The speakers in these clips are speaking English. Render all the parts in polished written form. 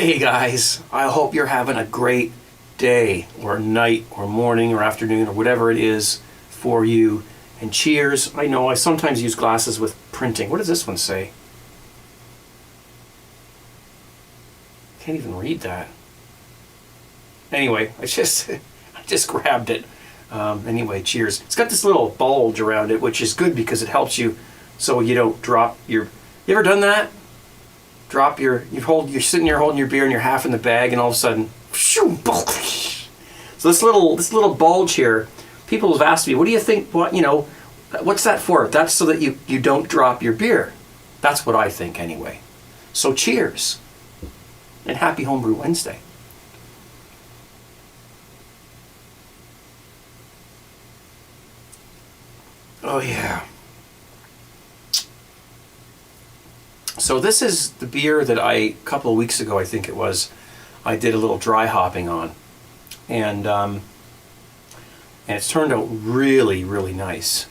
Hey guys, I hope you're having a great day or night or morning or afternoon or whatever it is for you. And cheers. I know I sometimes use glasses with printing. What does this one say? Can't even read that. Anyway, I just grabbed it. Anyway, cheers. It's got this little bulge around it, which is good because it helps you so you don't drop your... You ever done that? You're sitting there holding your beer and you're half in the bag and all of a sudden, so this little bulge here, people have asked me, what do you think, what's that for? That's so that you don't drop your beer. That's what I think anyway. So cheers and happy Homebrew Wednesday. Oh yeah. So this is the beer that a couple of weeks ago, I think it was, I did a little dry hopping on. And it's turned out really, really nice.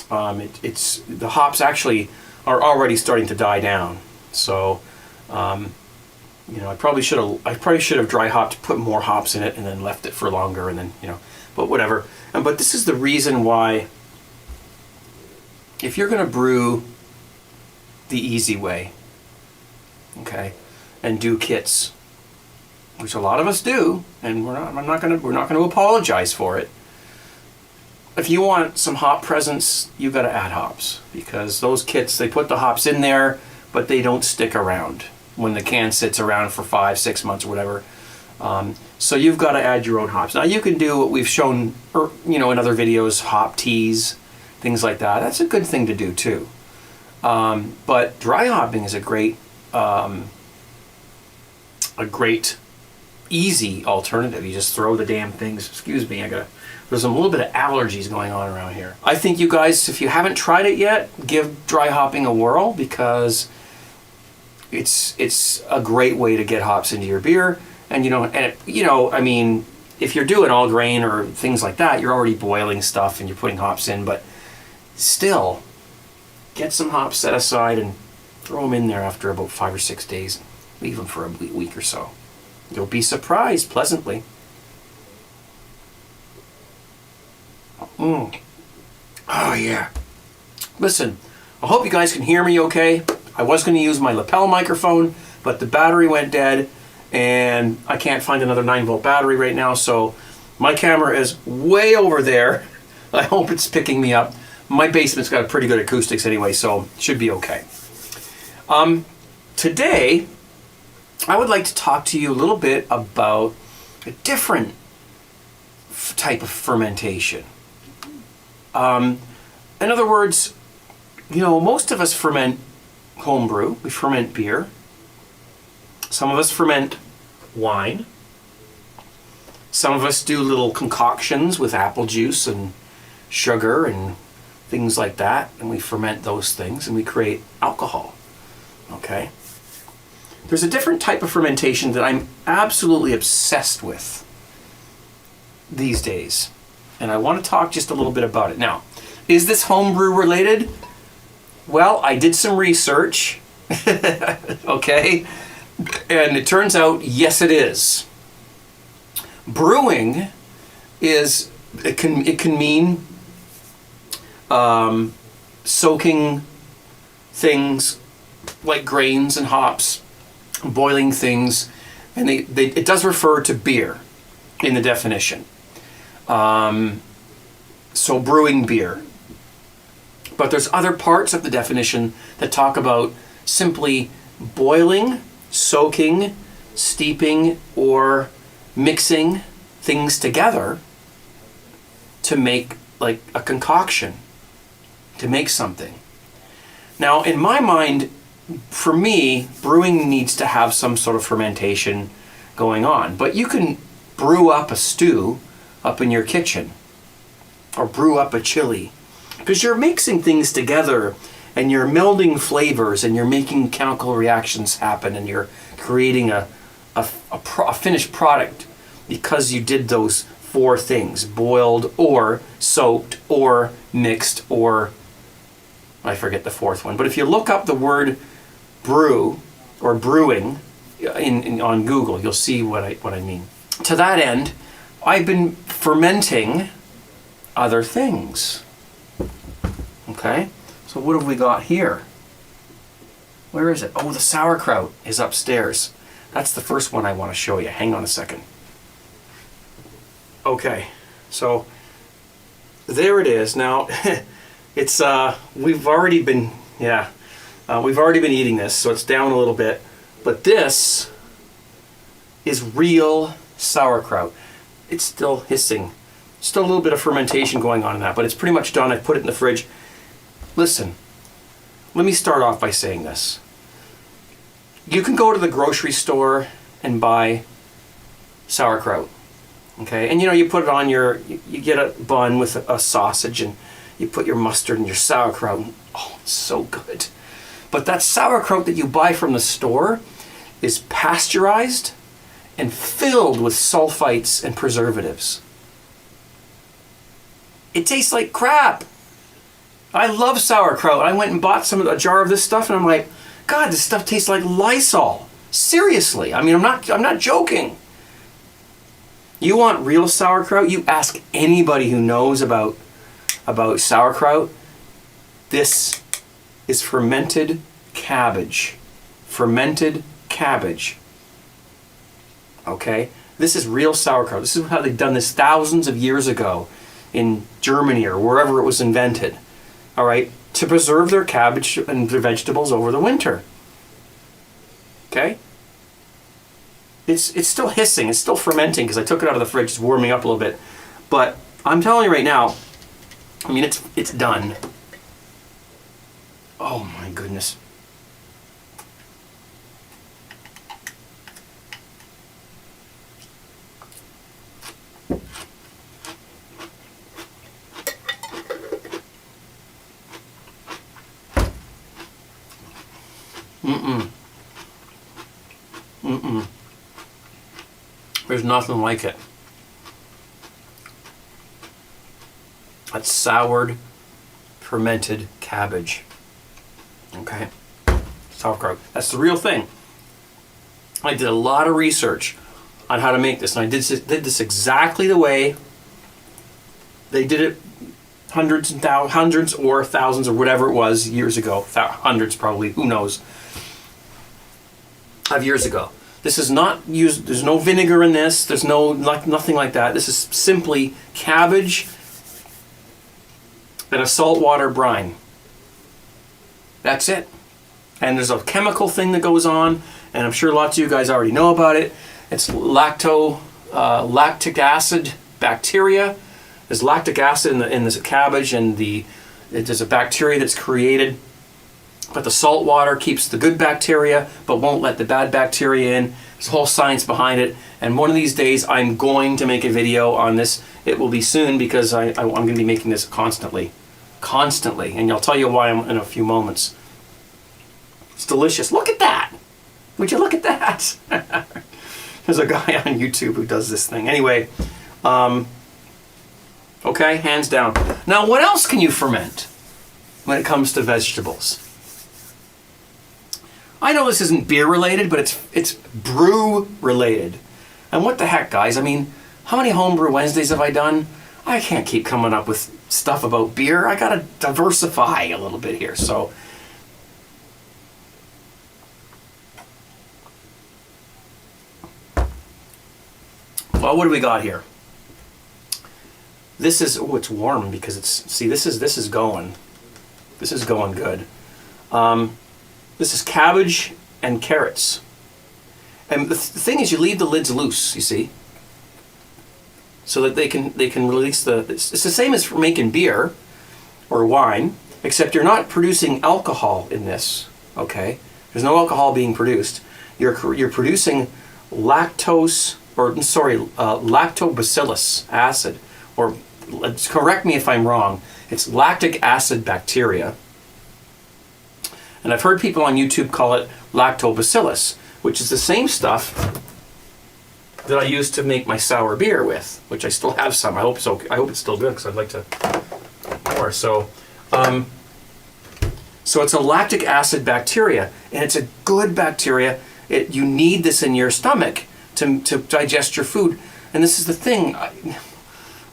The hops actually are already starting to die down. So, I probably should have dry hopped, put more hops in it and then left it for longer and then, but whatever. But this is the reason why, if you're going to brew the easy way, okay, and do kits, which a lot of us do, and we're not going to apologize for it. If you want some hop presence, you got to add hops, because those kits, they put the hops in there, but they don't stick around when the can sits around for 5-6 months or whatever. So you've got to add your own hops. Now you can do what we've shown, in other videos, hop teas, things like that. That's a good thing to do too. But dry hopping is a great easy alternative. You just throw the damn things. Excuse me, there's a little bit of allergies going on around here. I think you guys, if you haven't tried it yet, give dry hopping a whirl, because it's a great way to get hops into your beer. And if you're doing all grain or things like that, you're already boiling stuff and you're putting hops in, but still, get some hops set aside and throw them in there after about 5 or 6 days. Leave them for a week or so. You'll be surprised pleasantly. Oh yeah. Listen, I hope you guys can hear me okay. I was going to use my lapel microphone, but the battery went dead and I can't find another 9-volt battery right now, so my camera is way over there. I hope it's picking me up. My basement's got pretty good acoustics anyway, so it should be okay. Today, I would like to talk to you a little bit about a different type of fermentation. In other words, most of us ferment homebrew. We ferment beer. Some of us ferment wine. Some of us do little concoctions with apple juice and sugar and things like that, and we ferment those things and we create alcohol. Okay? There's a different type of fermentation that I'm absolutely obsessed with these days, and I want to talk just a little bit about it. Now, is this homebrew related? Well, I did some research, okay, and it turns out, yes, it is. Brewing it can mean soaking things like grains and hops, boiling things, and it does refer to beer in the definition. So brewing beer. But there's other parts of the definition that talk about simply boiling, soaking, steeping, or mixing things together to make like a concoction, to make something. Now, in my mind, for me, brewing needs to have some sort of fermentation going on. But you can brew up a stew up in your kitchen, or brew up a chili, because you're mixing things together and you're melding flavors and you're making chemical reactions happen and you're creating a finished product because you did those 4 things: boiled or soaked or mixed, or I forget the 4th one. But if you look up the word brew or brewing, on Google. You'll see what I mean. To that end, I've been fermenting other things. Okay, so what have we got here? Where is it? Oh, the sauerkraut is upstairs. That's the first one I want to show you. Hang on a second. Okay, so there it is. Now, it's we've already been eating this, so it's down a little bit. But this is real sauerkraut. It's still hissing. Still a little bit of fermentation going on in that, but it's pretty much done. I've put it in the fridge. Listen, let me start off by saying this. You can go to the grocery store and buy sauerkraut, okay? And you put it on you get a bun with a sausage and you put your mustard and your sauerkraut. And, oh, it's so good. But that sauerkraut that you buy from the store is pasteurized and filled with sulfites and preservatives. It tastes like crap. I love sauerkraut. I went and bought a jar of this stuff and I'm like, God, this stuff tastes like Lysol. Seriously. I mean, I'm not joking. You want real sauerkraut? You ask anybody who knows about sauerkraut. This is fermented cabbage. Fermented cabbage. Okay? This is real sauerkraut. This is how they've done this thousands of years ago in Germany or wherever it was invented. All right? To preserve their cabbage and their vegetables over the winter. Okay? It's still hissing. It's still fermenting because I took it out of the fridge. It's warming up a little bit. But I'm telling you right now, I mean, it's done. Oh my goodness. There's nothing like it. That's soured, fermented cabbage. Okay? Sauerkraut. That's the real thing. I did a lot of research on how to make this, and I did this exactly the way they did it hundreds or thousands or whatever it was years ago. Hundreds probably, who knows, of years ago. This is not used, there's no vinegar in this, there's nothing like that. This is simply cabbage and a saltwater brine. That's it. And there's a chemical thing that goes on, and I'm sure lots of you guys already know about it. It's lactic acid bacteria. There's lactic acid in this cabbage, and there's a bacteria that's created. But the salt water keeps the good bacteria, but won't let the bad bacteria in. There's a whole science behind it. And one of these days, I'm going to make a video on this. It will be soon because I'm going to be making this constantly. And I'll tell you why in a few moments. It's delicious. Look at that. Would you look at that? There's a guy on YouTube who does this thing. Anyway, okay, hands down. Now, what else can you ferment when it comes to vegetables? I know this isn't beer related, but it's brew related. And what the heck, guys? I mean, how many Homebrew Wednesdays have I done? I can't keep coming up with stuff about beer. I gotta diversify a little bit here. So, well, what do we got here? This is, oh, it's warm because this is going good. This is cabbage and carrots. And the thing is, you leave the lids loose, you see, so that they can release it's the same as for making beer or wine, except you're not producing alcohol in this, okay? There's no alcohol being produced. You're producing lactobacillus acid, or correct me if I'm wrong, it's lactic acid bacteria. And I've heard people on YouTube call it lactobacillus, which is the same stuff that I used to make my sour beer with, which I still have some. I hope so. I hope it's still good because I'd like to more. So it's a lactic acid bacteria, and it's a good bacteria. You need this in your stomach to digest your food. And this is the thing. I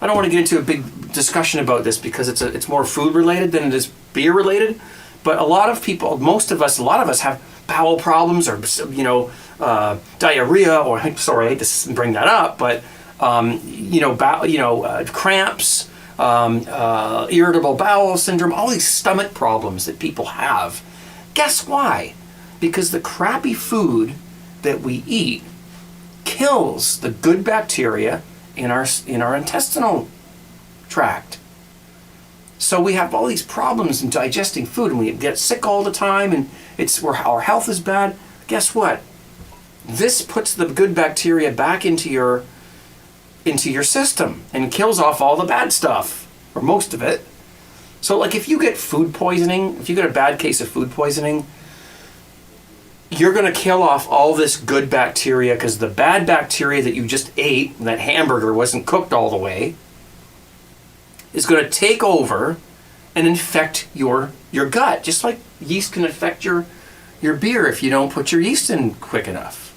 don't want to get into a big discussion about this because it's more food related than it is beer related. But a lot of people, a lot of us have bowel problems or, diarrhea, or, sorry, I hate to bring that up, but, cramps, irritable bowel syndrome, all these stomach problems that people have. Guess why? Because the crappy food that we eat kills the good bacteria in our intestinal tract. So we have all these problems in digesting food, and we get sick all the time, and our health is bad. Guess what? This puts the good bacteria back into your system and kills off all the bad stuff, or most of it. So like if you get food poisoning, if you get a bad case of food poisoning, you're going to kill off all this good bacteria, because the bad bacteria that you just ate, that hamburger wasn't cooked all the way, is going to take over and infect your gut. Just like yeast can infect your beer if you don't put your yeast in quick enough,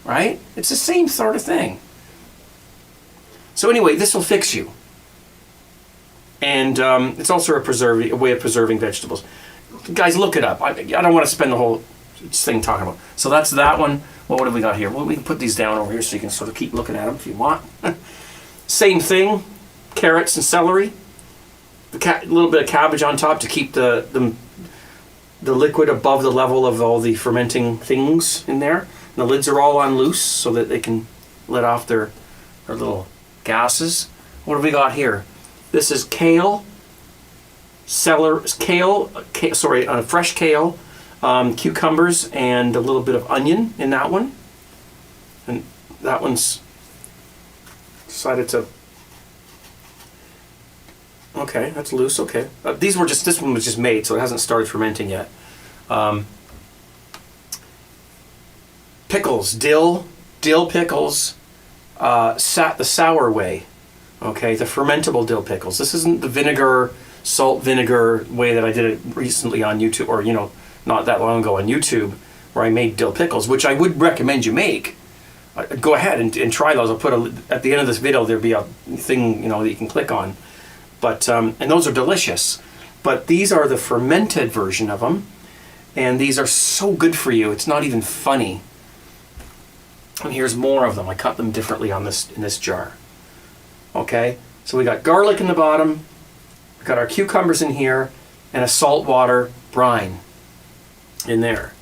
right? It's the same sort of thing. So anyway, this will fix you. And it's also a way of preserving vegetables. Guys, look it up. I don't want to spend the whole thing talking about. So that's that one. What have we got here? Well, we can put these down over here so you can sort of keep looking at them if you want. Same thing, carrots and celery. A little bit of cabbage on top to keep the liquid above the level of all the fermenting things in there. And the lids are all on loose so that they can let off their little gases. What have we got here? This is kale, fresh kale, cucumbers, and a little bit of onion in that one. And that one's decided to... Okay, that's loose, okay. This one was just made, so it hasn't started fermenting yet. Pickles, dill pickles, the sour way. Okay, the fermentable dill pickles. This isn't the salt vinegar way that I did it recently on YouTube, or, not that long ago on YouTube, where I made dill pickles, which I would recommend you make. Go ahead and try those. I'll put at the end of this video, there'll be a thing, that you can click on. But, and those are delicious. But these are the fermented version of them, and these are so good for you. It's not even funny. And here's more of them. I cut them differently in this jar. Okay, so we got garlic in the bottom, we got our cucumbers in here, and a saltwater brine in there.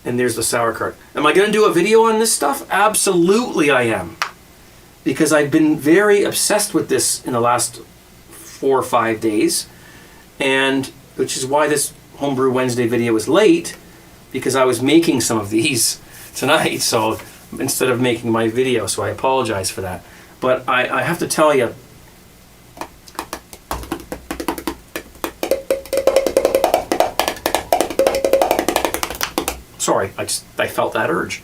And there's the sauerkraut. Am I going to do a video on this stuff? Absolutely I am. Because I've been very obsessed with this in the last 4 or 5 days, and which is why this Homebrew Wednesday video is late, because I was making some of these tonight, so instead of making my video, so I apologize for that. But I have to tell you, sorry, I felt that urge.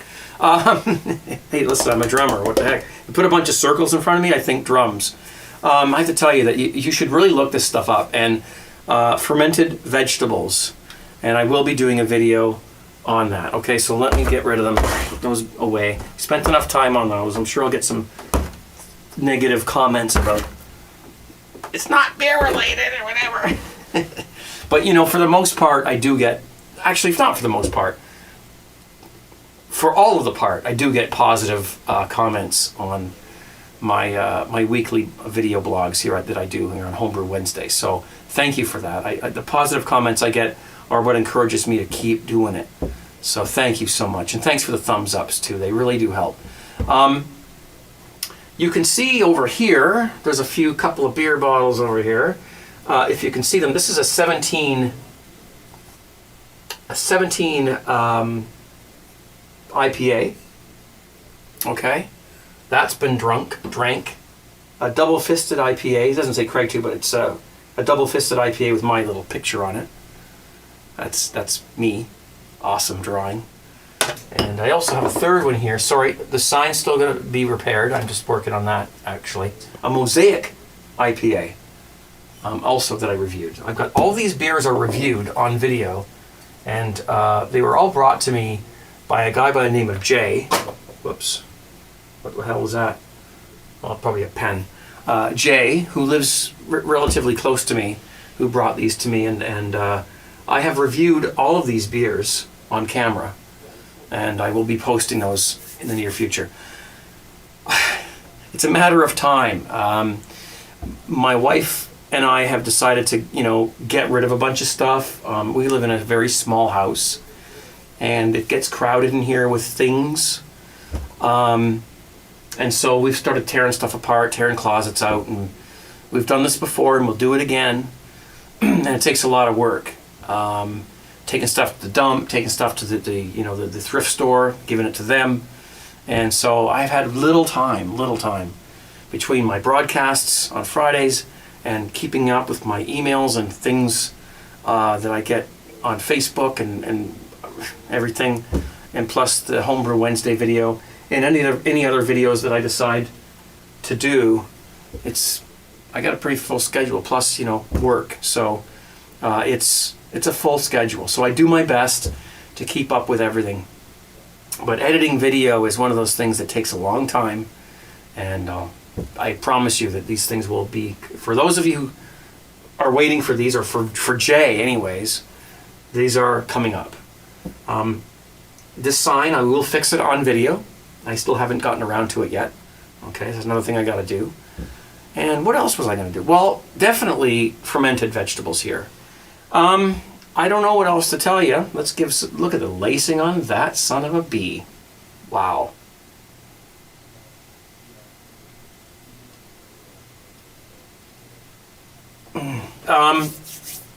Hey, listen, I'm a drummer, what the heck. You put a bunch of circles in front of me, I think drums. I have to tell you that you should really look this stuff up. And fermented vegetables. And I will be doing a video on that. Okay, so let me get rid of them. Put those away. Spent enough time on those. I'm sure I'll get some negative comments about it's not beer related or whatever. But for the most part, I do get, actually, if not for the most part, for all of the part, I do get positive comments on my weekly video blogs here that I do here on Homebrew Wednesday. So thank you for that. The positive comments I get are what encourages me to keep doing it. So thank you so much. And thanks for the thumbs ups too. They really do help. You can see over here, there's a couple of beer bottles over here. If you can see them, this is a 17 IPA. Okay, that's been drank. A double-fisted IPA. It doesn't say Craig too, but it's a double-fisted IPA with my little picture on it. That's me. Awesome drawing. And I also have a third one here. Sorry, the sign's still going to be repaired. I'm just working on that, actually. A Mosaic IPA, also that I reviewed. I've got all these beers are reviewed on video, and they were all brought to me by a guy by the name of Jay. Whoops. What the hell was that? Well, probably a pen. Jay, who lives relatively close to me, who brought these to me, and I have reviewed all of these beers on camera, and I will be posting those in the near future. It's a matter of time. My wife and I have decided to, get rid of a bunch of stuff. We live in a very small house, and it gets crowded in here with things. And so we've started tearing stuff apart, tearing closets out, and we've done this before, and we'll do it again. And it takes a lot of work. Taking stuff to the dump, taking stuff to the thrift store, giving it to them. And so I've had little time between my broadcasts on Fridays and keeping up with my emails and things that I get on Facebook and everything, and plus the Homebrew Wednesday video and any other videos that I decide to do. I got a pretty full schedule, plus work, so it's a full schedule. So I do my best to keep up with everything, but editing video is one of those things that takes a long time, and I promise you that these things will be, for those of you who are waiting for these, or for Jay anyways, these are coming up. This sign, I will fix it on video. I still haven't gotten around to it yet. Okay, that's another thing I got to do. And what else was I going to do? Well, definitely fermented vegetables here. I don't know what else to tell you. Let's look at the lacing on that son of a bee. Wow.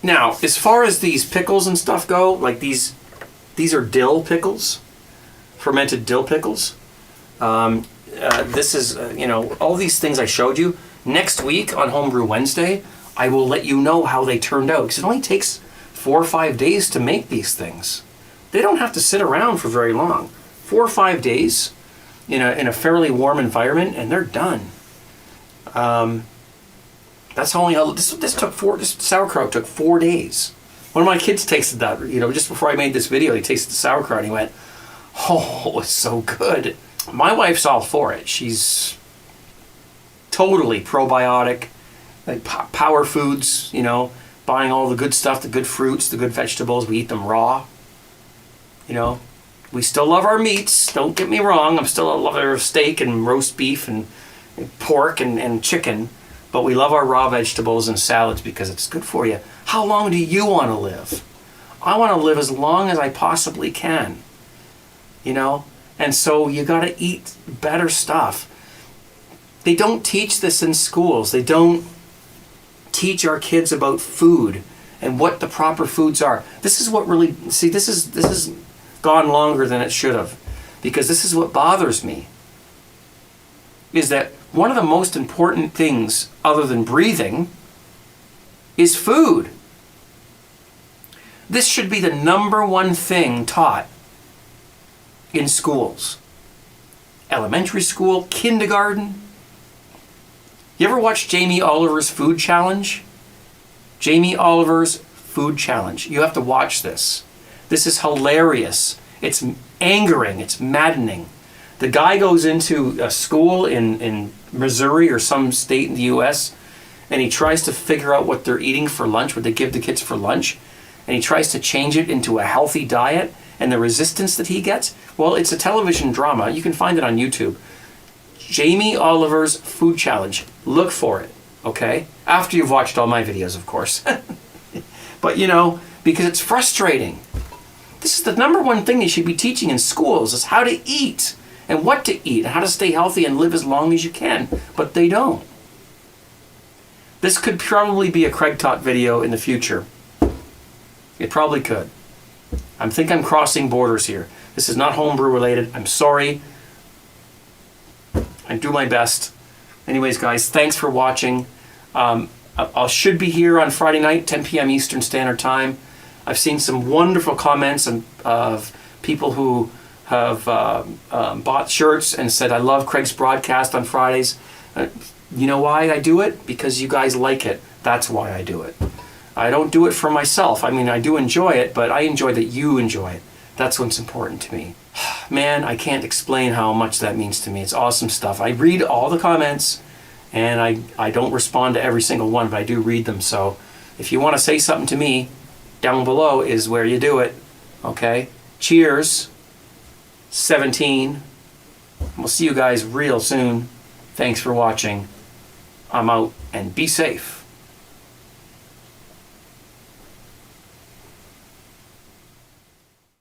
Now, as far as these pickles and stuff go, like these are dill pickles, fermented dill pickles. This is, all these things I showed you. Next week on Homebrew Wednesday, I will let you know how they turned out, because it only takes 4 or 5 days to make these things. They don't have to sit around for very long. 4 or 5 days in a fairly warm environment, and they're done. That's only how this sauerkraut took 4 days. One of my kids tasted that, just before I made this video. He tasted the sauerkraut and he went, "Oh, it's so good." My wife's all for it. She's totally probiotic, like power foods, buying all the good stuff, the good fruits, the good vegetables. We eat them raw. We still love our meats, don't get me wrong. I'm still a lover of steak and roast beef and pork and chicken, but we love our raw vegetables and salads because it's good for you. How long do you want to live? I want to live as long as I possibly can, and so you got to eat better stuff. They don't teach this in schools. They don't teach our kids about food and what the proper foods are. This is what really, this is gone longer than it should have, because this is what bothers me, is that one of the most important things other than breathing is food. This should be the number one thing taught in schools. Elementary school, kindergarten. You ever watch Jamie Oliver's Food Challenge? Jamie Oliver's Food Challenge. You have to watch this. This is hilarious. It's angering. It's maddening. The guy goes into a school in Missouri or some state in the U.S., and he tries to figure out what they're eating for lunch, what they give the kids for lunch, and he tries to change it into a healthy diet, and the resistance that he gets. Well, it's a television drama. You can find it on YouTube. Jamie Oliver's Food Challenge. Look for it, okay? After you've watched all my videos, of course. But, because it's frustrating. This is the number one thing they should be teaching in schools, is how to eat and what to eat and how to stay healthy and live as long as you can. But they don't. This could probably be a Craig Talk video in the future. It probably could. I think I'm crossing borders here. This is not homebrew related. I'm sorry. I do my best. Anyways, guys, thanks for watching. I should be here on Friday night, 10 p.m. Eastern Standard Time. I've seen some wonderful comments of people who have bought shirts and said, "I love Craig's broadcast on Fridays." You know why I do it? Because you guys like it. That's why I do it. I don't do it for myself. I mean, I do enjoy it, but I enjoy that you enjoy it. That's what's important to me. Man, I can't explain how much that means to me. It's awesome stuff. I read all the comments, and I don't respond to every single one, but I do read them. So if you want to say something to me, down below is where you do it. Okay? Cheers. 17. We'll see you guys real soon. Thanks for watching. I'm out, and be safe.